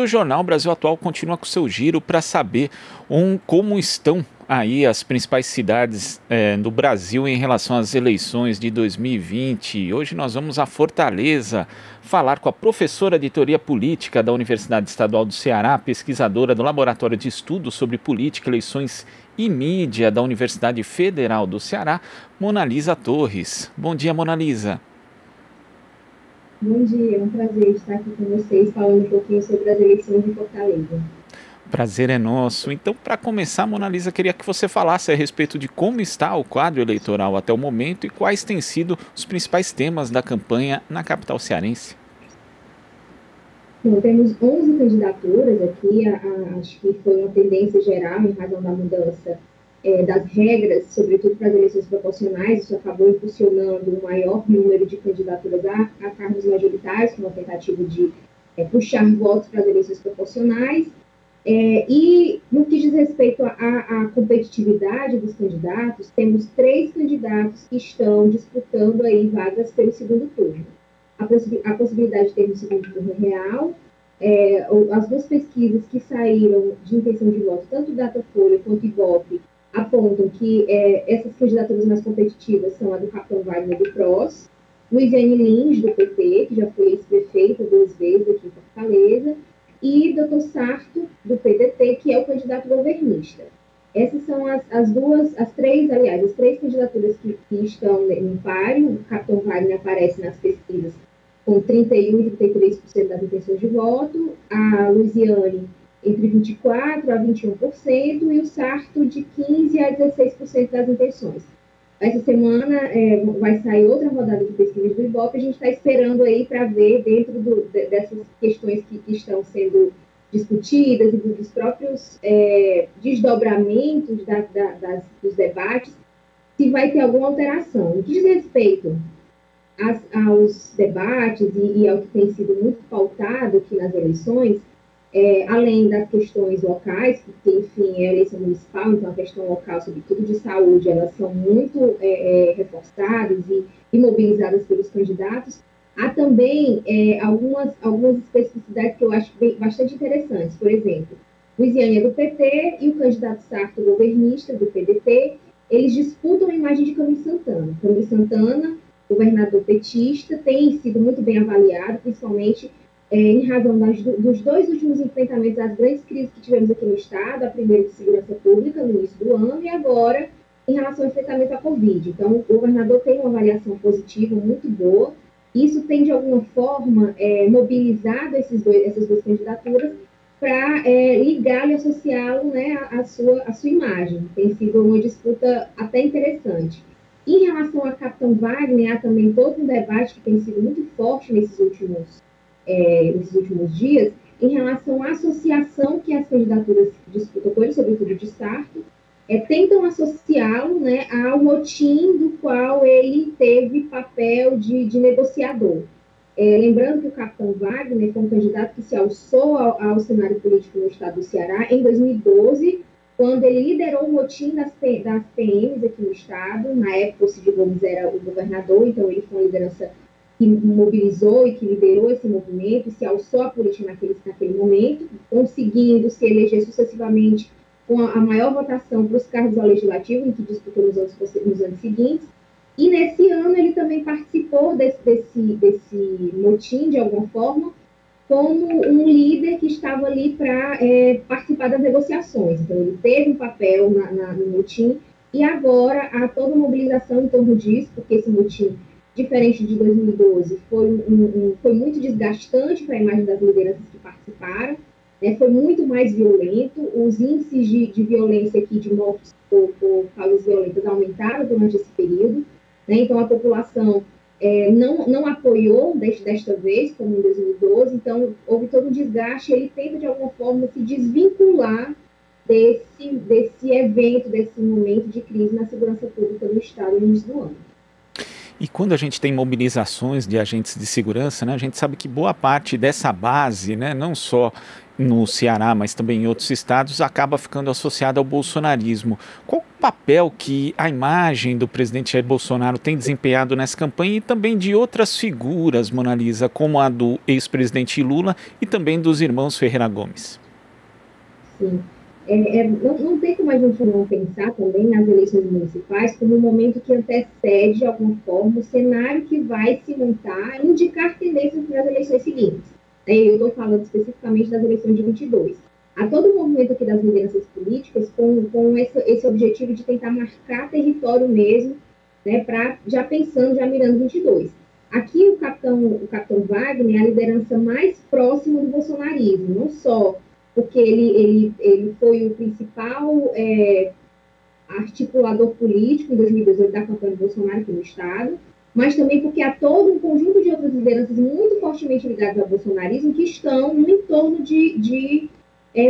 O Jornal Brasil Atual continua com seu giro para saber como estão aí as principais cidades do Brasil em relação às eleições de 2020. Hoje nós vamos a Fortaleza falar com a professora de Teoria Política da Universidade Estadual do Ceará, pesquisadora do Laboratório de Estudos sobre Política, Eleições e Mídia da Universidade Federal do Ceará, Monalisa Torres. Bom dia, Monalisa. Bom dia, é um prazer estar aqui com vocês falando um pouquinho sobre as eleições de Fortaleza. Prazer é nosso. Então, para começar, Monalisa, queria que você falasse a respeito de como está o quadro eleitoral até o momento e quais têm sido os principais temas da campanha na capital cearense. Bom, temos 11 candidaturas aqui, acho que foi uma tendência geral em razão da mudança das regras, sobretudo para as eleições proporcionais. Isso acabou impulsionando um maior número de candidaturas a cargos majoritários, com uma tentativa de puxar votos para as eleições proporcionais. E no que diz respeito à competitividade dos candidatos, temos 3 candidatos que estão disputando aí vagas pelo segundo turno. A possibilidade de ter um segundo turno real, as 2 pesquisas que saíram de intenção de voto, tanto Datafolha quanto Ibope, apontam que essas candidaturas mais competitivas são a do Capitão Wagner do PROS, Luiziane Lins, do PT, que já foi ex-prefeita 2 vezes aqui em Fortaleza, e Dr. Sarto, do PDT, que é o candidato governista. Essas são as três candidaturas que estão em páreo. O Capitão Wagner aparece nas pesquisas com 31% e 33% das intenções de voto, a Luiziane entre 24% a 21% e o Sarto de 15% a 16% das intenções. Essa semana vai sair outra rodada de pesquisas do Ibope. A gente está esperando aí para ver, dentro dessas questões que estão sendo discutidas e dos próprios desdobramentos dos debates, se vai ter alguma alteração. No que diz respeito aos debates e ao que tem sido muito pautado aqui nas eleições, além das questões locais, porque, enfim, é a eleição municipal, então a questão local, sobretudo de saúde, elas são muito reforçadas e mobilizadas pelos candidatos. Há também algumas especificidades que eu acho bastante interessantes. Por exemplo, Luiziane é do PT e o candidato Sarto, governista, do PDT, eles disputam a imagem de Camilo Santana. Camilo Santana, governador petista, tem sido muito bem avaliado, principalmente em razão dos 2 últimos enfrentamentos às grandes crises que tivemos aqui no Estado, a primeira de segurança pública no início do ano e agora em relação ao enfrentamento à Covid. Então, o governador tem uma avaliação positiva muito boa. Isso tem, de alguma forma, mobilizado essas 2 candidaturas para ligá-lo e associá-lo, né, à sua imagem. Tem sido uma disputa até interessante. Em relação a Capitão Wagner, há também todo um debate que tem sido muito forte nesses últimos dias, em relação à associação que as candidaturas disputam com ele, sobretudo de Sarto, tentam associá-lo, né, ao motim do qual ele teve papel de negociador. Lembrando que o Capitão Wagner foi um candidato que se alçou ao cenário político no estado do Ceará em 2012, quando ele liderou o motim das PMs aqui no estado. Na época, o Cid Gomes era o governador, então ele foi uma liderança que mobilizou e que liderou esse movimento e se alçou à política naquele momento, conseguindo se eleger sucessivamente com a maior votação para os cargos ao legislativo, em que disputou nos anos seguintes. E nesse ano ele também participou desse motim, de alguma forma, como um líder que estava ali para participar das negociações. Então ele teve um papel no motim e agora há toda uma mobilização em torno disso, porque esse motim, diferente de 2012, foi muito desgastante para a imagem das lideranças que participaram, né? Foi muito mais violento. Os índices de violência aqui, de mortes por causas violentas, aumentaram durante esse período, né? Então a população não apoiou desta vez, como em 2012, então houve todo um desgaste. Ele tenta, de alguma forma, se desvincular desse evento, desse momento de crise na segurança pública do Estado no início do ano. E quando a gente tem mobilizações de agentes de segurança, né, a gente sabe que boa parte dessa base, né, não só no Ceará, mas também em outros estados, acaba ficando associada ao bolsonarismo. papel que a imagem do presidente Jair Bolsonaro tem desempenhado nessa campanha e também de outras figuras, Mona Lisa, como a do ex-presidente Lula e também dos irmãos Ferreira Gomes. Sim. Não tem como a gente não pensar também nas eleições municipais como um momento que antecede, de alguma forma, o cenário que vai se montar, indicar tendências para as eleições seguintes. Eu estou falando especificamente das eleições de 22. Há todo o movimento aqui das lideranças políticas com esse objetivo de tentar marcar território mesmo, né, já pensando, já mirando 22. Aqui o capitão Wagner é a liderança mais próxima do bolsonarismo, não só porque ele foi o principal articulador político em 2018 da campanha do Bolsonaro aqui no Estado, mas também porque há todo um conjunto de outras lideranças muito fortemente ligadas ao bolsonarismo que estão no entorno de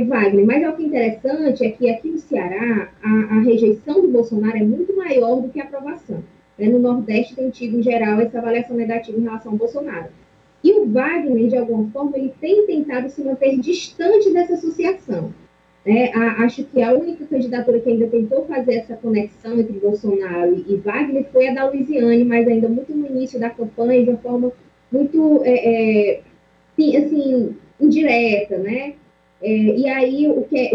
Wagner. Mas o que é interessante é que aqui no Ceará a rejeição do Bolsonaro é muito maior do que a aprovação. No Nordeste tem tido, em geral, essa avaliação negativa em relação ao Bolsonaro. E o Wagner, de alguma forma, ele tem tentado se manter distante dessa associação. Acho que a única candidatura que ainda tentou fazer essa conexão entre Bolsonaro e Wagner foi a da Luiziane, mas ainda muito no início da campanha, de uma forma muito assim, indireta, né? E aí, o que é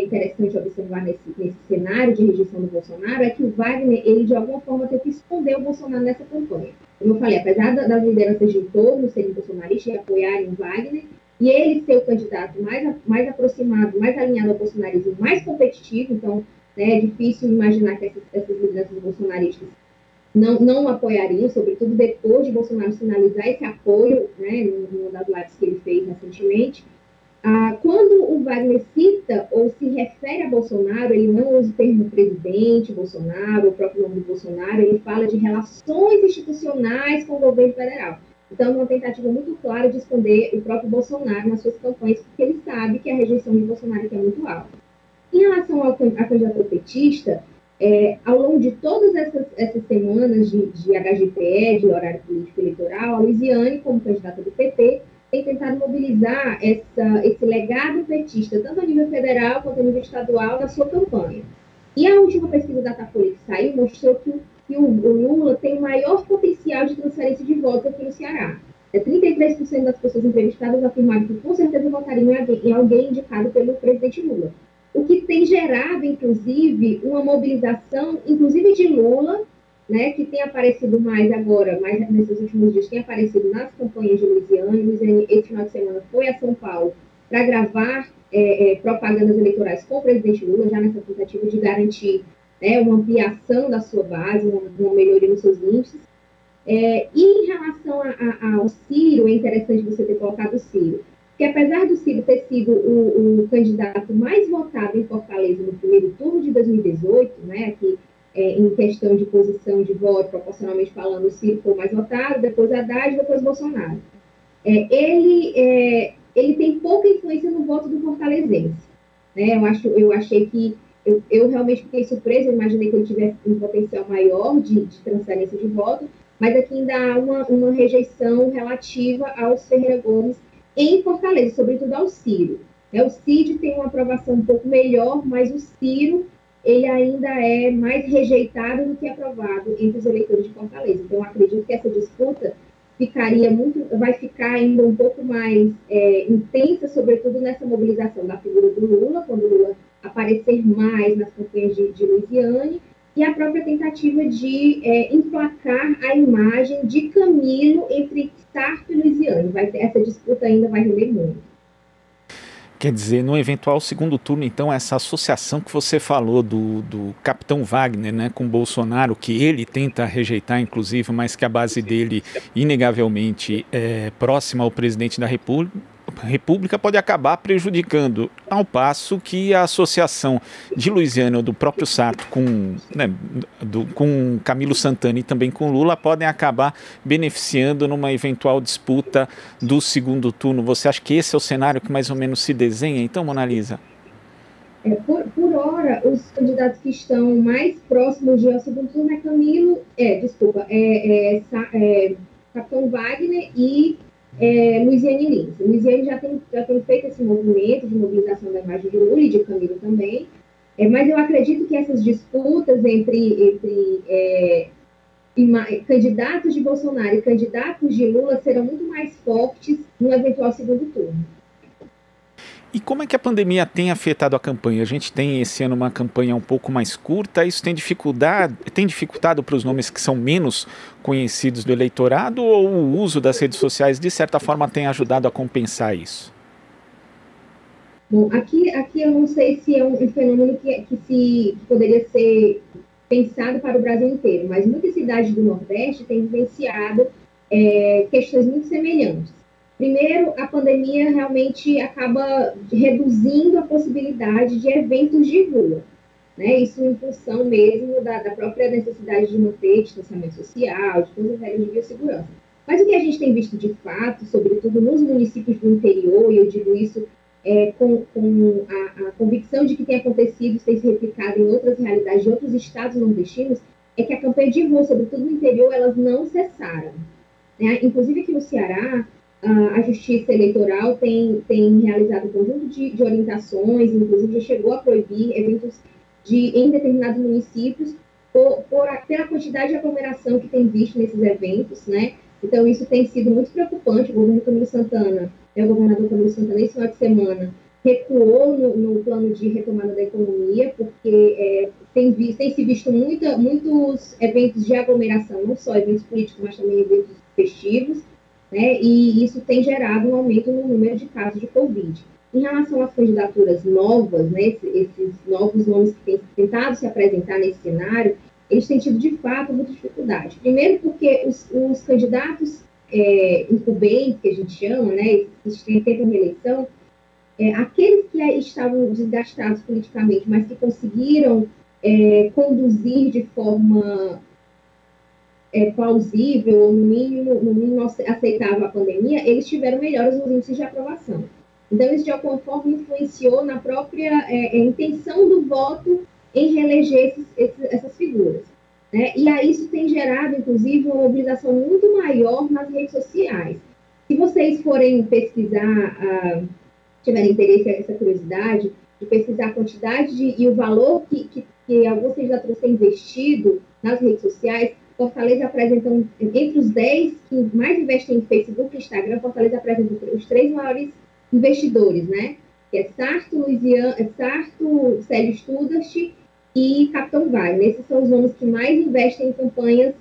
interessante observar nesse cenário de rejeição do Bolsonaro é que o Wagner, ele de alguma forma teve que esconder o Bolsonaro nessa campanha. Como eu falei, apesar das lideranças de entorno serem bolsonaristas e apoiarem o Wagner, e ele ser o candidato mais aproximado, mais alinhado ao bolsonarismo, mais competitivo, então é difícil imaginar que essas lideranças bolsonaristas não apoiariam, sobretudo depois de Bolsonaro sinalizar esse apoio, né, numa das lives que ele fez recentemente. Quando o Wagner cita ou se refere a Bolsonaro, ele não usa o termo presidente Bolsonaro, o próprio nome do Bolsonaro, ele fala de relações institucionais com o governo federal. Então, uma tentativa muito clara de esconder o próprio Bolsonaro nas suas campanhas, porque ele sabe que a rejeição de Bolsonaro é muito alta. Em relação à candidatura petista, ao longo de todas essas semanas de HGPE, de horário político eleitoral, a Luiziane, como candidata do PT, tem tentado mobilizar esse legado petista, tanto a nível federal quanto a nível estadual, na sua campanha. E a última pesquisa da Datafolha que saiu mostrou que o Lula tem o maior potencial de transferência de votos aqui no Ceará. 33% das pessoas entrevistadas afirmaram que com certeza votariam em alguém indicado pelo presidente Lula. O que tem gerado, inclusive, uma mobilização, inclusive de Lula, né, que tem aparecido mais agora, mais nesses últimos dias, tem aparecido nas campanhas de Luiziane. Luiziane, esse final de semana, foi a São Paulo para gravar propagandas eleitorais com o presidente Lula, já nessa tentativa de garantir uma ampliação da sua base, uma melhoria nos seus índices. E em relação ao Ciro, é interessante você ter colocado o Ciro, porque apesar do Ciro ter sido o candidato mais votado em Fortaleza no primeiro turno de 2018, né, que em questão de posição de voto, proporcionalmente falando, o Ciro foi mais votado, depois Haddad, depois Bolsonaro. Ele tem pouca influência no voto do fortalezense. Né? Eu achei que eu realmente fiquei surpresa, eu imaginei que ele tivesse um potencial maior de transferência de voto, mas aqui ainda há uma rejeição relativa aos Ferreira Gomes em Fortaleza, sobretudo ao Ciro. O Cid tem uma aprovação um pouco melhor, mas o Ciro ele ainda é mais rejeitado do que aprovado entre os eleitores de Fortaleza. Então, acredito que essa disputa vai ficar ainda um pouco mais intensa, sobretudo nessa mobilização da figura do Lula, quando o Lula aparecer mais nas campanhas de Luiziane, e a própria tentativa de emplacar a imagem de Camilo entre Sarto e Luiziane. Essa disputa ainda vai render muito. Quer dizer, no eventual segundo turno, então, essa associação que você falou do capitão Wagner, né, com Bolsonaro, que ele tenta rejeitar, inclusive, mas que a base dele, inegavelmente, é próxima ao presidente da República, pode acabar prejudicando, ao passo que a associação de Luiziane ou do próprio Sarto com Camilo Santana e também com Lula podem acabar beneficiando numa eventual disputa do segundo turno. Você acha que esse é o cenário que mais ou menos se desenha, então, Mona Lisa? Por hora, os candidatos que estão mais próximos ao segundo turno Capitão Wagner e Luiziane Lins. Luiziane já tem feito esse movimento de mobilização da imagem de Lula e de Camilo também. Mas eu acredito que essas disputas entre candidatos de Bolsonaro e candidatos de Lula serão muito mais fortes no eventual segundo turno. E como é que a pandemia tem afetado a campanha? A gente tem esse ano uma campanha um pouco mais curta, isso tem dificultado para os nomes que são menos conhecidos do eleitorado, ou o uso das redes sociais, de certa forma, tem ajudado a compensar isso? Bom, aqui eu não sei se é um fenômeno que poderia ser pensado para o Brasil inteiro, mas muitas cidades do Nordeste têm vivenciado questões muito semelhantes. Primeiro, a pandemia realmente acaba reduzindo a possibilidade de eventos de rua, né? Isso em função mesmo da própria necessidade de manter distanciamento social, de todas as regras de biossegurança. Mas o que a gente tem visto de fato, sobretudo nos municípios do interior, e eu digo isso com a convicção de que tem acontecido, tem se replicado em outras realidades de outros estados nordestinos, é que a campanha de rua, sobretudo no interior, elas não cessaram, né? Inclusive aqui no Ceará, a Justiça Eleitoral tem realizado um conjunto de orientações, inclusive já chegou a proibir eventos em determinados municípios pela quantidade de aglomeração que tem visto nesses eventos, né? Então, isso tem sido muito preocupante. O governador Camilo Santana, esse final de semana, recuou no plano de retomada da economia, porque tem se visto muitos eventos de aglomeração, não só eventos políticos, mas também eventos festivos, né? E isso tem gerado um aumento no número de casos de Covid. Em relação às candidaturas novas, né, esses novos nomes que têm tentado se apresentar nesse cenário, eles têm tido, de fato, muita dificuldade. Primeiro porque os candidatos incumbentes, que a gente chama, né, que tentam reeleição, aqueles que estavam desgastados politicamente, mas que conseguiram conduzir de forma plausível, ou no mínimo aceitável a pandemia, eles tiveram melhores nos índices de aprovação. Então, isso de alguma forma influenciou na própria intenção do voto em reeleger essas figuras, né? E aí isso tem gerado, inclusive, uma mobilização muito maior nas redes sociais. Se vocês forem pesquisar, tiverem interesse, essa curiosidade, de pesquisar a quantidade e o valor que alguns candidatos têm investido nas redes sociais, Fortaleza apresenta, entre os 10 que mais investem em Facebook e Instagram, Fortaleza apresenta os 3 maiores investidores, né? Que é Sarto, Célio Studart e Capitão Wagner. Esses são os nomes que mais investem em campanhas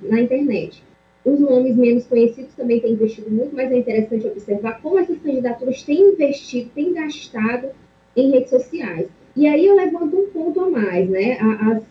na internet. Os nomes menos conhecidos também têm investido muito, mas é interessante observar como essas candidaturas têm investido, têm gastado em redes sociais. E aí eu levanto um ponto a mais, né?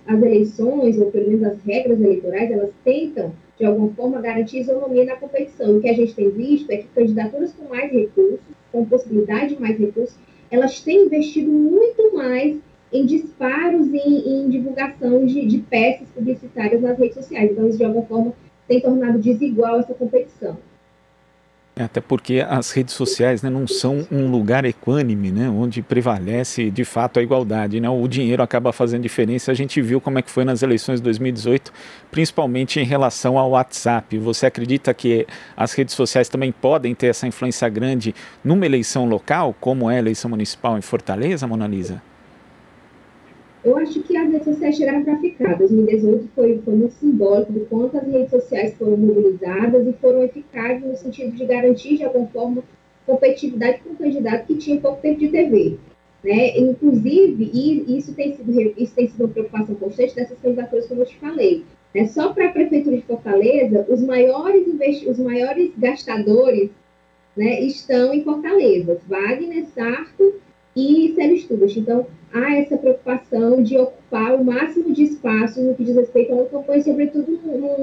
As eleições, ou pelo menos as regras eleitorais, elas tentam, de alguma forma, garantir isonomia na competição. O que a gente tem visto é que candidaturas com mais recursos, com possibilidade de mais recursos, elas têm investido muito mais em disparos e em divulgação de peças publicitárias nas redes sociais. Então, isso, de alguma forma, tem tornado desigual essa competição. Até porque as redes sociais, né, não são um lugar equânime, né, onde prevalece de fato a igualdade, né? O dinheiro acaba fazendo diferença. A gente viu como é que foi nas eleições de 2018, principalmente em relação ao WhatsApp. Você acredita que as redes sociais também podem ter essa influência grande numa eleição local, como é a eleição municipal em Fortaleza, Mona Lisa? Eu acho que as redes sociais chegaram para ficar. 2018 foi muito simbólico do quanto as redes sociais foram mobilizadas e foram eficazes no sentido de garantir, de alguma forma, competitividade com um candidato que tinha pouco tempo de TV, né? Inclusive, e isso tem sido uma preocupação constante dessas candidaturas, como eu te falei, né? Só para a Prefeitura de Fortaleza, os maiores gastadores, né, estão em Fortaleza: Wagner, Sarto e Célio Studart. Então, há essa preocupação de ocupar o máximo de espaço no que diz respeito a uma campanha, sobretudo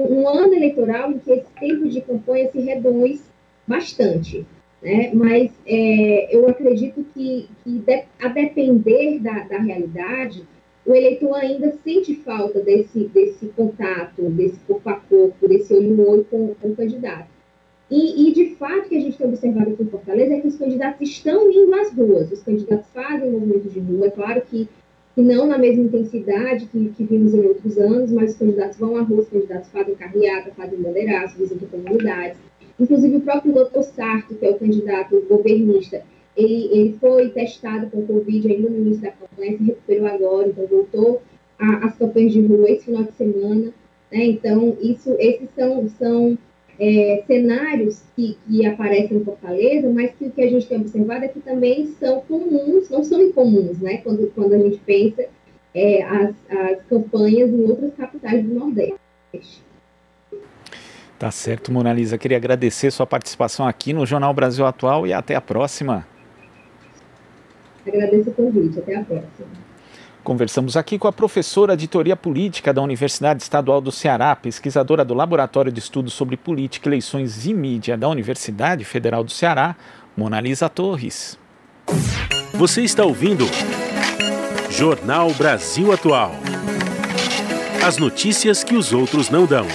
num ano eleitoral em que esse tempo de campanha se reduz bastante, né? Mas eu acredito que a depender da realidade, o eleitor ainda sente falta desse contato, desse corpo a corpo, desse olho no olho com o candidato. E, de fato, o que a gente tem observado aqui em Fortaleza é que os candidatos estão indo às ruas, os candidatos fazem movimentos de rua, é claro que não na mesma intensidade que vimos em outros anos, mas os candidatos vão à rua, os candidatos fazem carreata, fazem bandeiraço, visitam comunidades. Inclusive, o próprio doutor Sarto, que é o candidato governista, ele foi testado com Covid ainda no início da campanha, se recuperou agora, então voltou às campanhas de rua esse final de semana, né? Então, esses são cenários que aparecem em Fortaleza, mas que o que a gente tem observado é que também são comuns, não são incomuns, né? Quando a gente pensa as campanhas em outras capitais do Nordeste. Tá certo, Mona Lisa. Queria agradecer sua participação aqui no Jornal Brasil Atual e até a próxima. Agradeço o convite. Até a próxima. Conversamos aqui com a professora de Teoria Política da Universidade Estadual do Ceará, pesquisadora do Laboratório de Estudos sobre Política, Eleições e Mídia da Universidade Federal do Ceará, Mona Lisa Torres. Você está ouvindo Jornal Brasil Atual. As notícias que os outros não dão.